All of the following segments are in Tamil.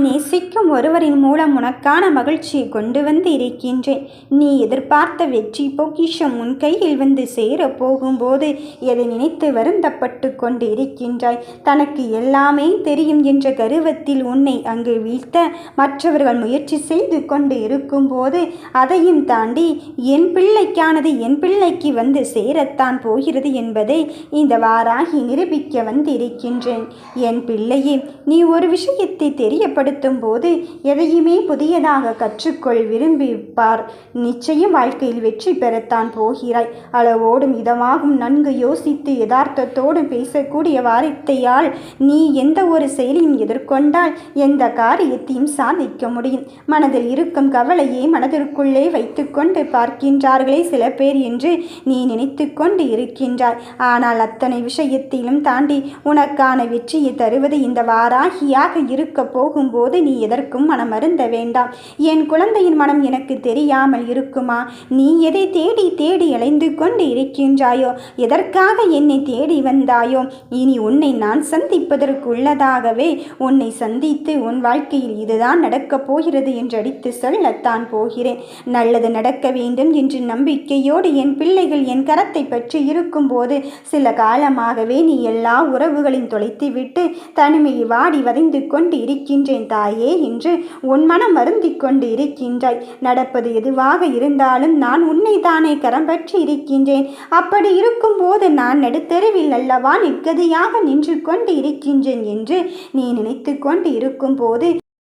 நேசிக்கும் ஒருவரின் மூலம் உனக்கான மகிழ்ச்சியை கொண்டு வந்து இருக்கின்றேன். நீ எதிர்பார்த்த வெற்றி பொக்கிஷம் உன் கையில் வந்து சேர போகும்போது எதை நினைத்து வருந்தப்பட்டு கொண்டு இருக்கின்றாய்? தனக்கு எல்லாமே தெரியும் என்ற கருவத்தில் உன்னை அங்கு வீழ்த்த மற்றவர்கள் முயற்சி செய்து கொண்டு இருக்கும்போது அதையும் தாண்டி என் பிள்ளைக்கானது என் பிள்ளைக்கு வந்து சேரத்தான் போகிறது என்பதை இந்த வாராகி நிரூபிக்க வந்து இருக்கின்றேன். என் பிள்ளையே, நீ ஒரு விஷயத்தை தெரியப்படுத்தும் போது எதையுமே புதியதாக கற்றுக்கொள், விரும்பிப்பார். நிச்சயம் வாழ்க்கையில் வெற்றி பெறத்தான் போகிறாய். அளவோடும் இதமாகும் நன்கு யோசித்து யதார்த்தத்தோடும் பேசக்கூடிய வார்த்தையால் நீ எந்த ஒரு செயலையும் எதிர்கொண்டால் எந்த காரியத்தையும் சாதிக்க முடியும். மனதில் இருக்கும் கவலையை மனதிற்குள்ளே வைத்துக்கொண்டு பார்க்கின்றார்களே சில பேர் என்று நீ நினைத்து கொண்டு இருக்கின்றாய். ஆனால் அத்தனை விஷயத்திலும் தாண்டி உனக்கான வெற்றியை தருவது இந்த வாராகியாக இருக்க போகும்போது நீ எதற்கும் மனம் அருந்த வேண்டாம். என் குழந்தையின் மனம் எனக்கு தெரியாமல் இருக்குமா? நீ எதை தேடி தேடி அலைந்து கொண்டு இருக்கின்றாயோ, எதற்காக என்னை தேடி வந்தாயோ, இனி உன்னை நான் சந்திப்பதற்கு உள்ளதாகவே உன்னை சந்தித்து உன் வாழ்க்கையில் இதுதான் நடக்கப் போகிறது என்று அடித்து சொல்லத்தான் போகிறேன். நல்லது நடக்க வேண்டும் என்று நம்பிக்கையோடு என் பிள்ளைகள் என் கரத்தை பற்றி இருக்கும்போது சில காலமாகவே நீ எல்லா உறவுகளையும் தொலைத்துவிட்டு தனிமையை வாடி வதைந்து கொண்டு இருக்கின்றேன் தாயே என்று உன் மனம் வருந்தி கொண்டு இருக்கின்றாய். நடப்பது எதுவாக இருந்தாலும் நான் உன்னை தானே கரம் பற்றி இருக்கின்றேன். அப்படி இருக்கும்போது நான் நடுத்தெருவில் அல்லவா நிற்கதியாக நின்று கொண்டு இருக்கின்றேன் என்று நீ நினைத்து கொண்டு இருக்கும்போது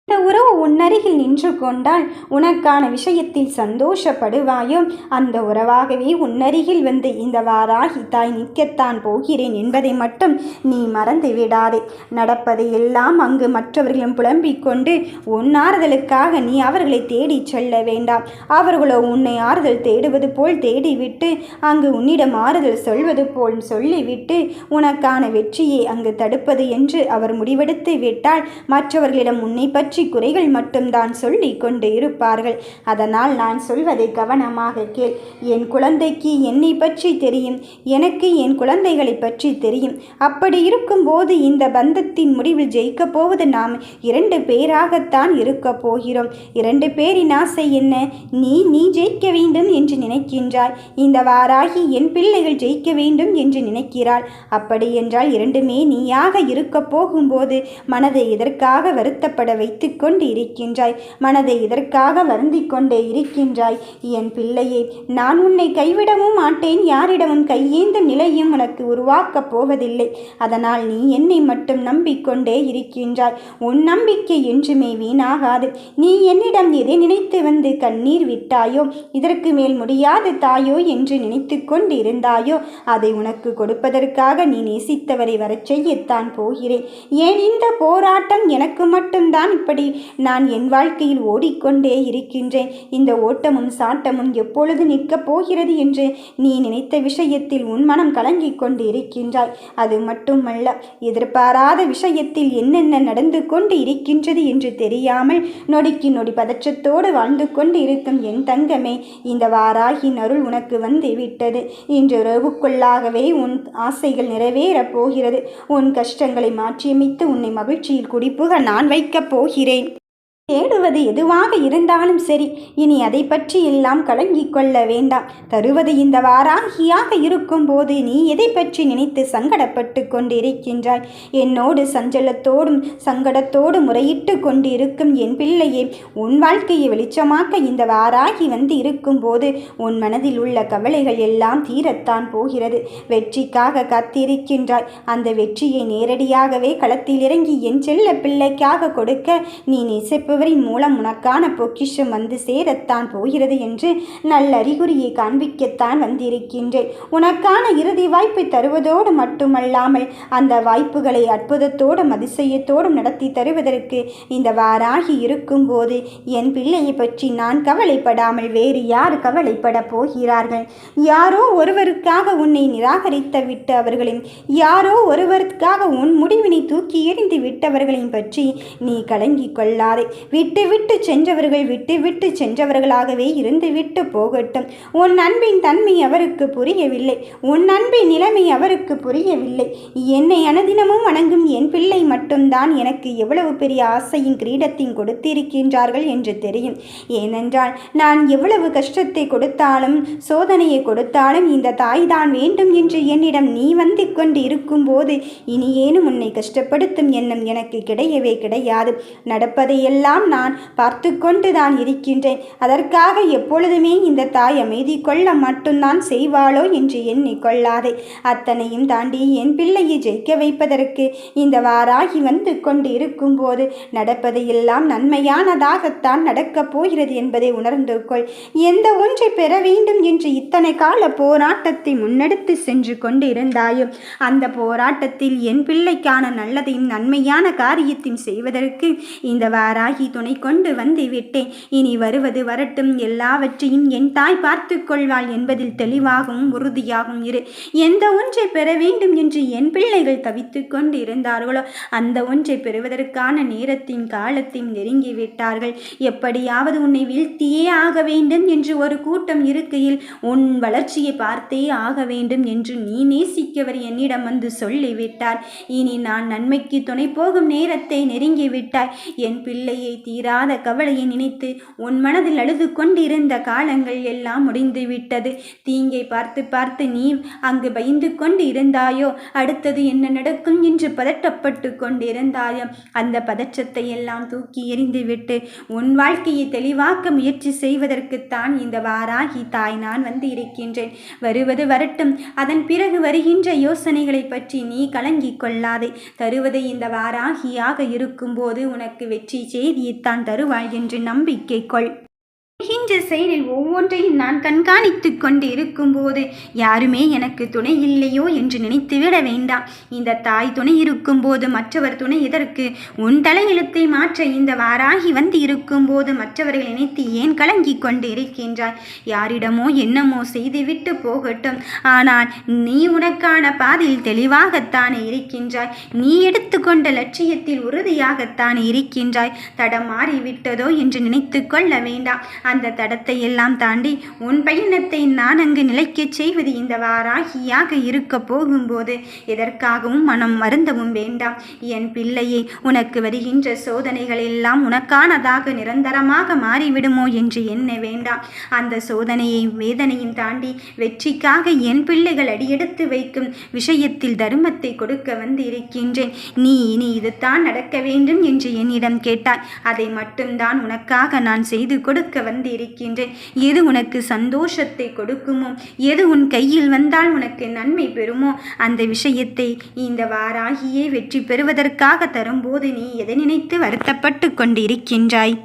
இந்த உறவு உன்னருகில் நின்று கொண்டால் உனக்கான விஷயத்தில் சந்தோஷப்படுவாயோ, அந்த உறவாகவே உன்னருகில் வந்து இந்த வாராகி தாய் நிற்கத்தான் போகிறேன் என்பதை மட்டும் நீ மறந்து விடாதே. நடப்பதை எல்லாம் அங்கு மற்றவர்களும் புலம்பிக் கொண்டு உன் ஆறுதலுக்காக நீ அவர்களை தேடி செல்ல வேண்டாம். அவர்களோ உன்னை ஆறுதல் தேடுவது போல் தேடிவிட்டு அங்கு உன்னிடம் ஆறுதல் சொல்வது போல் சொல்லிவிட்டு உனக்கான வெற்றியை அங்கு தடுப்பது என்று அவர் முடிவெடுத்து விட்டால் மற்றவர்களிடம் உன்னை பற்றி குறைகள் மட்டும்தான் சொல்லி கொண்டு இருப்பார்கள். அதனால் நான் சொல்வதை கவனமாக கேள். என் குழந்தைக்கு என்னை பற்றி தெரியும், எனக்கு என் குழந்தைகளை பற்றி தெரியும். அப்படி இருக்கும்போது இந்த பந்தத்தின் முடிவில் ஜெயிக்கப் போவது நாம் 2 பேராகத்தான் இருக்க போகிறோம். 2 பேரின் ஆசை என்ன? நீ ஜெயிக்க வேண்டும் என்று நினைக்கின்றாய். இந்த வாராகி என் பிள்ளைகள் ஜெயிக்க வேண்டும் என்று நினைக்கிறாள். அப்படி என்றால் 2மே நீயாக இருக்க போகும்போது மனதை எதற்காக வருத்தப்பட வைத்து கொண்டு இருக்கின்றாய்? மனதை இதற்காக வருந்தி கொண்டே இருக்கின்றாய்? என் பிள்ளையே, நான் உன்னை கைவிடவும் மாட்டேன். யாரிடமும் கையேந்த நிலையும் உனக்கு உருவாக்கப் போவதில்லை. அதனால் நீ என்னை மட்டும் நம்பிக்கொண்டே இருக்கின்றாய். உன் நம்பிக்கை என்றுமே வீணாகாது. நீ என்னிடம் எதை நினைத்து வந்து கண்ணீர் விட்டாயோ, இதற்கு மேல் முடியாது தாயோ என்று நினைத்து கொண்டு இருந்தாயோ, அதை உனக்கு கொடுப்பதற்காக நீ நேசித்தவரை வரச் செய்யத்தான் போகிறேன். ஏன் இந்த போராட்டம்? எனக்கு மட்டும்தான் இப்படி நான் என் வாழ்க்கையில் ஓடிக்கொண்டே இருக்கின்றேன். இந்த ஓட்டமும் சாட்டமும் எப்பொழுது நிற்கப் போகிறது என்று நீ நினைத்த விஷயத்தில் உன் மனம் கலங்கிக் கொண்டு இருக்கின்றாய். அது மட்டுமல்ல, எதிர்பாராத விஷயத்தில் என்னென்ன நடந்து கொண்டு இருக்கின்றது என்று தெரியாமல் நொடிக்கு நொடி பதற்றத்தோடு வாழ்ந்து கொண்டு இருக்கும் என் தங்கமே, இந்த வாராகியின் அருள் உனக்கு வந்து விட்டது. இன்று இரவுக்குள்ளாகவே உன் ஆசைகள் நிறைவேறப் போகிறது. உன் கஷ்டங்களை மாற்றியமைத்து உன்னை மகிழ்ச்சியில் குடிப்புக நான் வைக்கப் போகிறேன். தேடுவது எதுவாக இருந்தாலும் சரி, இனி அதை பற்றி எல்லாம் கலங்கிக் கொள்ள வேண்டாம். தருவது இந்த வாராகியாக இருக்கும்போது நீ எதை பற்றி நினைத்து சங்கடப்பட்டு கொண்டு இருக்கின்றாய்? என்னோடு சஞ்சலத்தோடும் சங்கடத்தோடு முறையிட்டு கொண்டு இருக்கும் என் பிள்ளையே, உன் வாழ்க்கையை வெளிச்சமாக்க இந்த வாராகி வந்து இருக்கும்போது உன் மனதில் உள்ள கவலைகள் எல்லாம் தீரத்தான் போகிறது. வெற்றிக்காக காத்திருக்கின்றாய். அந்த வெற்றியை நேரடியாகவே களத்தில் இறங்கி என் செல்ல பிள்ளைக்காக கொடுக்க நீ நேசிப்பு மூலம் உனக்கான பொக்கிஷம் வந்து சேரத்தான் போகிறது என்று நல்ல அறிகுறியை காண்பிக்கத்தான் வந்திருக்கின்றேன். உனக்கான இறுதி வாய்ப்பை தருவதோடு மட்டுமல்லாமல் அந்த வாய்ப்புகளை அற்புதத்தோடும் அதிசயத்தோடும் நடத்தி தருவதற்கு இந்த வாராகி இருக்கும்போது என் பிள்ளையை பற்றி நான் கவலைப்படாமல் வேறு யார் கவலைப்பட போகிறார்கள்? யாரோ ஒருவருக்காக உன்னை நிராகரித்து விட்டு அவர்களையும், யாரோ ஒருவருக்காக உன் முடிவினை தூக்கி எறிந்து விட்டவர்களையும் பற்றி நீ கலங்கிக் கொள்ளாதே. விட்டு சென்றவர்கள் விட்டு சென்றவர்களாகவே இருந்துவிட்டு போகட்டும். உன் அன்பின் தன்மை அவருக்கு புரியவில்லை. உன் அன்பின் நிலைமை அவருக்கு புரியவில்லை. என்னை அனுதினமும் வணங்கும் என் பிள்ளை மட்டும்தான் எனக்கு எவ்வளவு பெரிய ஆசையும் கிரீடத்தையும் கொடுத்திருக்கின்றார்கள் என்று தெரியும். ஏனென்றால் நான் எவ்வளவு கஷ்டத்தை கொடுத்தாலும் சோதனையை கொடுத்தாலும் இந்த தாய்தான் வேண்டும் என்று என்னிடம் நீ வந்து கொண்டு இருக்கும்போது இனி ஏனும் உன்னை கஷ்டப்படுத்தும் எண்ணம் எனக்கு கிடையவே கிடையாது. நடப்பதையெல்லாம் நான் பார்த்து கொண்டு தான் இருக்கின்றேன். அதற்காக எப்பொழுதுமே இந்த தாய் அமைதி கொள்ள மட்டும்தான் செய்வாளோ என்று எண்ணிக்கொள்ளாதே. அத்தனையும் தாண்டி என் பிள்ளையை ஜெயிக்க வைப்பதற்கு இந்த வாராகி வந்து கொண்டு இருக்கும்போது நடப்பதையெல்லாம் நன்மையானதாகத்தான் நடக்கப் போகிறது என்பதை உணர்ந்து கொள். எந்த ஒன்றை பெற வேண்டும் என்று இத்தனை கால போராட்டத்தை முன்னெடுத்து சென்று கொண்டு இருந்தாயோ அந்த போராட்டத்தில் என் பிள்ளைக்கான நல்லதையும் நன்மையான காரியத்தையும் செய்வதற்கு இந்த வாராகி துணை கொண்டு வந்து விட்டேன். இனி வருவது வரட்டும், எல்லாவற்றையும் என் தாய் பார்த்து கொள்வாள் என்பதில் தெளிவாகவும் உறுதியாகவும் இரு. எந்த ஒன்றை பெற வேண்டும் என்று என் பிள்ளைகள் தவித்து கொண்டு இருந்தார்களோ அந்த ஒன்றை பெறுவதற்கான நேரத்தையும் காலத்தையும் நெருங்கிவிட்டார்கள். எப்படியாவது உன்னை வீழ்த்தியே ஆக வேண்டும் என்று ஒரு கூட்டம் இருக்கையில் உன் வளர்ச்சியை பார்த்தே ஆக வேண்டும் என்று நீ நேசிக்கவர் என்னிடம் வந்து சொல்லிவிட்டார். இனி நான் நன்மைக்கு துணை போகும் நேரத்தை நெருங்கிவிட்டாய். என் பிள்ளையை தீராத கவலையை நினைத்து உன் மனதில் அழுது கொண்டிருந்த காலங்கள் எல்லாம் முடிந்து விட்டது. தீங்கை பார்த்து பார்த்து நீ அங்கு பயந்து கொண்டு இருந்தாயோ, அடுத்தது என்ன நடக்கும் என்று பதட்டப்பட்டு கொண்டிருந்தாயோ, அந்த பதற்றத்தை எல்லாம் தூக்கி எறிந்துவிட்டு உன் வாழ்க்கையை தெளிவாக்க முயற்சி செய்வதற்குத்தான் இந்த வாராகி தாய் நான் வந்து இருக்கின்றேன். வருவது வரட்டும், அதன் பிறகு வருகின்ற யோசனைகளை பற்றி நீ கலங்கிக் கொள்ளாதே. தருவதை இந்த வாராகியாக இருக்கும்போது உனக்கு வெற்றி செய்தியைத்தான் தருவாள் என்று நம்பிக்கை கொள். வருகின்ற செயலில் ஒவ்வொன்றையும் நான் கண்காணித்து கொண்டு இருக்கும்போது யாருமே எனக்கு துணை இல்லையோ என்று நினைத்துவிட வேண்டாம். இந்த தாய் துணை இருக்கும்போது மற்றவர் துணை எதற்கு? உன் தலையெழுத்தை மாற்ற இந்த வாராகி வந்து இருக்கும்போது மற்றவர்கள் நினைத்து ஏன் கலங்கி கொண்டு இருக்கின்றாய்? யாரிடமோ என்னமோ செய்துவிட்டு போகட்டும், ஆனால் நீ உனக்கான பாதையில் தெளிவாகத்தானே இருக்கின்றாய். நீ எடுத்துக்கொண்ட லட்சியத்தில் உறுதியாகத்தானே இருக்கின்றாய். தடம் மாறிவிட்டதோ என்று நினைத்து கொள்ள வேண்டாம். அந்த தடத்தை எல்லாம் தாண்டி உன் பயணத்தை நான் அங்கு நிலைக்கச் செய்வது இந்த வாராகியாக இருக்க போகும்போது எதற்காகவும் மனம் மருந்தவும் வேண்டாம். என் பிள்ளையை, உனக்கு வருகின்ற சோதனைகள் எல்லாம் உனக்கானதாக நிரந்தரமாக மாறிவிடுமோ என்று எண்ண வேண்டாம். அந்த சோதனையை வேதனையும் தாண்டி வெற்றிக்காக என் பிள்ளைகள் அடியெடுத்து வைக்கும் விஷயத்தில் தர்மத்தை கொடுக்க வந்து இருக்கின்றேன். நீ இனி இதுதான் நடக்க வேண்டும் என்று என்னிடம் கேட்டாய். அதை மட்டும்தான் உனக்காக நான் செய்து கொடுக்க வந்து இருக்கின்றேன். எது உனக்கு சந்தோஷத்தை கொடுக்குமோ, எது உன் கையில் வந்தால் உனக்கு நன்மை பெறுமோ அந்த விஷயத்தை இந்த வாராகியே வெற்றி பெறுவதற்காக தரும்போது நீ எதை நினைத்து வருத்தப்பட்டு கொண்டிருக்கின்றாய்?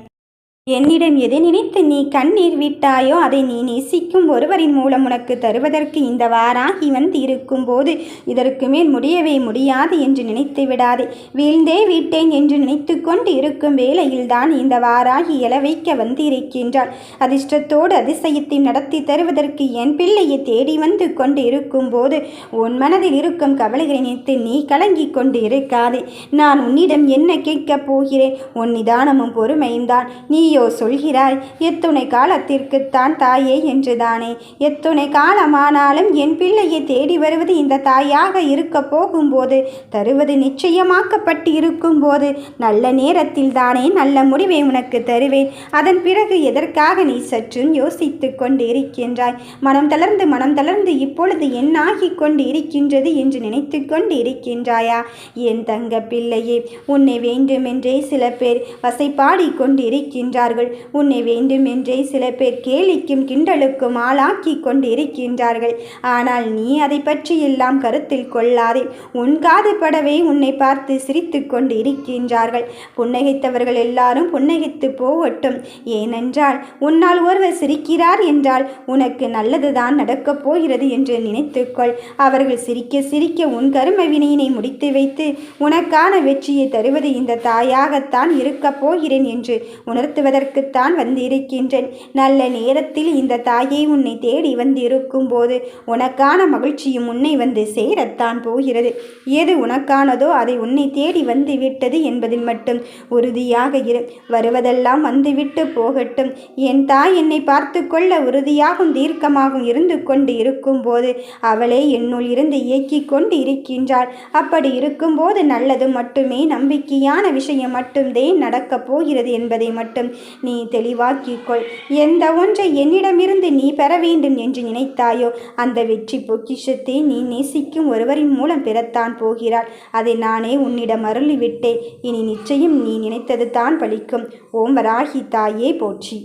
என்னிடம் எதை நினைத்து நீ கண்ணீர் விட்டாயோ அதை நீ நேசிக்கும் ஒருவரின் மூலம் உனக்கு தருவதற்கு இந்த வாராகி வந்து இருக்கும்போது இதற்கு மேல் முடியவே முடியாது என்று நினைத்து விடாதே. வீழ்ந்தே விட்டேன் என்று நினைத்து கொண்டு இருக்கும் வேளையில்தான் இந்த வாராகி எழ வைக்க வந்து இருக்கின்றாள். அதிர்ஷ்டத்தோடு அதிசயத்தை நடத்தி தருவதற்கு என் பிள்ளையை தேடி வந்து கொண்டு இருக்கும்போது உன் மனதில் இருக்கும் கவலைகளை நினைத்து நீ கலங்கி கொண்டு இருக்காதே. நான் உன்னிடம் என்ன கேட்கப் போகிறேன்? உன் நிதானமும் பொறுமையும் தான். நீ சொல்கிறாய், எத்துணை காலத்திற்குத்தான் தாயே என்றுதானே. எத்துணை காலமானாலும் என் பிள்ளையை தேடி வருவது இந்த தாயாக இருக்க போகும்போது, தருவது நிச்சயமாக்கப்பட்டு இருக்கும்போது நல்ல நேரத்தில் தானே நல்ல முடிவை உனக்கு தருவேன். அதன் பிறகு எதற்காக நீ சற்றும் யோசித்து கொண்டு இருக்கின்றாய்? மனம் தளர்ந்து இப்பொழுது என்னாகி கொண்டு இருக்கின்றது என்று நினைத்து கொண்டு இருக்கின்றாயா? என் தங்க பிள்ளையே, உன்னை வேண்டுமென்றே சில பேர் வசைப்பாடி கொண்டு இருக்கின்றார்கள். உன்னை வேண்டுமென்றே சில பேர் கேலிக்கும் கிண்டலுக்கும் ஆளாக்கி கொண்டு இருக்கின்றார்கள். ஆனால் நீ அதை பற்றி எல்லாம் கருத்தில் கொள்ளாதே. உன் காது படவே உன்னை பார்த்து சிரித்து கொண்டு இருக்கின்றார்கள். புன்னகைத்தவர்கள் எல்லாரும் புன்னகைத்து போகட்டும். ஏனென்றால் உன்னால் ஒருவர் சிரிக்கிறார் என்றால் உனக்கு நல்லதுதான் நடக்கப் போகிறது என்று நினைத்துக்கொள். அவர்கள் சிரிக்க சிரிக்க உன் கர்ம வினையினை முடித்து வைத்து உனக்கான வெற்றியை தருவது இந்த தாயாகத்தான் இருக்கப் போகிறேன் என்று உணர்த்துவது சொல்வதற்குத்தான் வந்திருக்கின்றேன். நல்ல நேரத்தில் இந்த தாயை உன்னை தேடி வந்து இருக்கும்போது உனக்கான மகிழ்ச்சியும் உன்னை வந்து சேரத்தான் போகிறது. எது உனக்கானதோ அதை உன்னை தேடி வந்து விட்டது என்பதில் மட்டும் உறுதியாக இரு. வருவதெல்லாம் வந்துவிட்டு போகட்டும். என் தாய் என்னை பார்த்து கொள்ள உறுதியாகவும் தீர்க்கமாகவும் இருந்து கொண்டு இருக்கும்போது அவளே என்னுள் இருந்து இயக்கிக் கொண்டு இருக்கின்றாள். அப்படி இருக்கும்போது நல்லது மட்டுமே, நம்பிக்கையான விஷயம் மட்டும்தே நடக்கப் போகிறது என்பதை மட்டும் நீ தெளிவாக்கிக்கொள். எந்த ஒன்றை என்னிடமிருந்து நீ பெற வேண்டும் என்று நினைத்தாயோ அந்த வெற்றி பொக்கிஷத்தை நீ நேசிக்கும் ஒருவரின் மூலம் பெறத்தான் போகிறாள். அதை நானே உன்னிடம் அருளிவிட்டேன். இனி நிச்சயம் நீ நினைத்தது தான் பலிக்கும். ஓம் வராகி தாயே போற்றி.